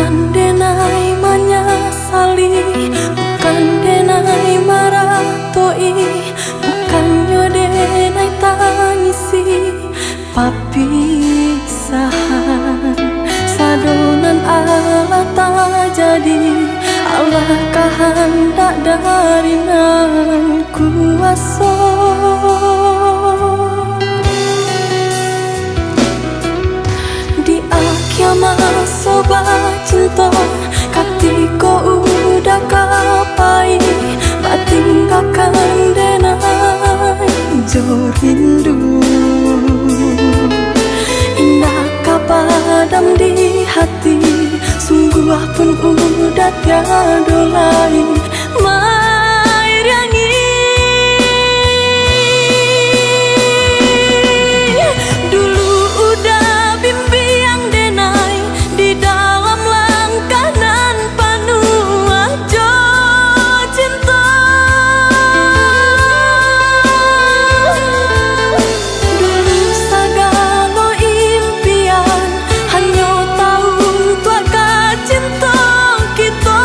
Bukan denai menyesali, bukan denai maratoi, bukan denai tangisi papisahan. Sadonan Allah tak jadi, Allah kehendak dari nan kuasa. Di akhir masa cinta, katiko udah kapai, batinggalkan denai jo rindu. Indah kapadam di hati, sungguh pun udah tiada lain. Mairangi dulu udah bimbing denai di dalam langkah nan penuh jo cinta. Dulu segala impian hanya tahu untuk cinta kita.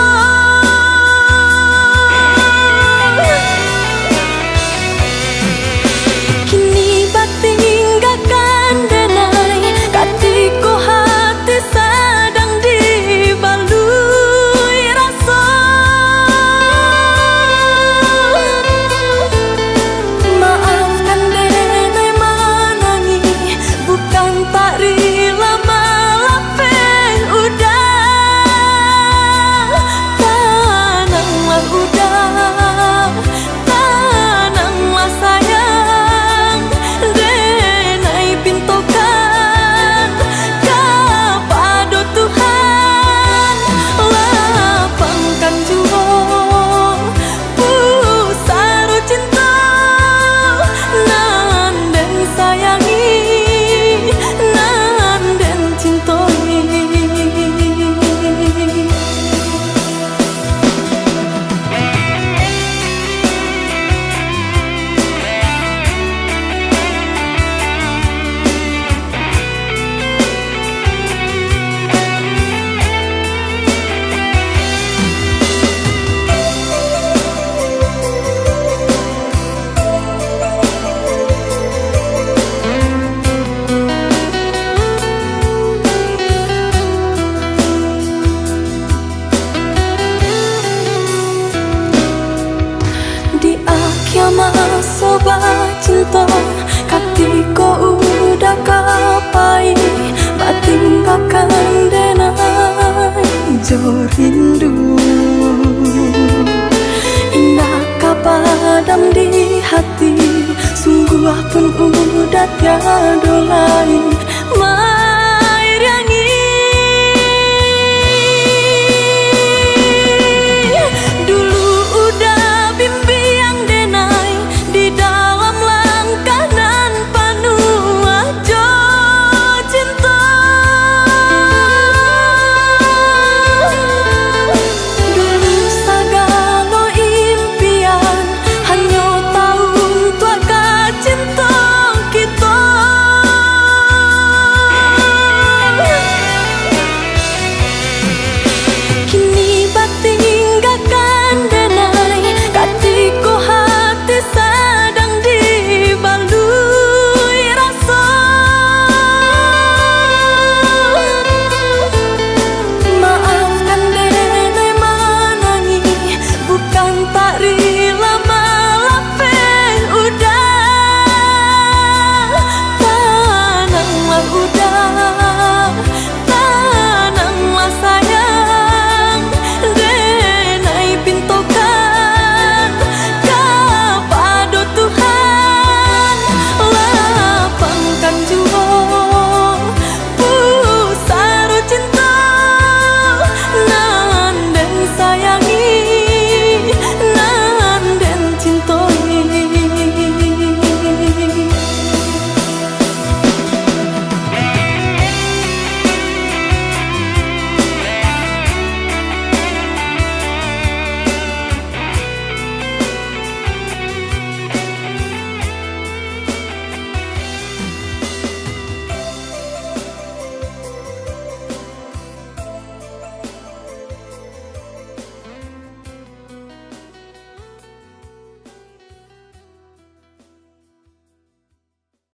Kini batinggalkan denai, katiko hati sedang dibalui rasa. Maafkan denai menangi, bukan tak rela melapeh udah. Tenanglah udah, tenanglah sayang, denai pintokan kepada Tuhan. Lapangkan jua pusara cinta nan den sayangi, nan den cintai. Di akhir masa cinta, katiko udah kapai, batinggalkan denai jo rindu. Indah kapadam di hati, sungguh pun udah tiada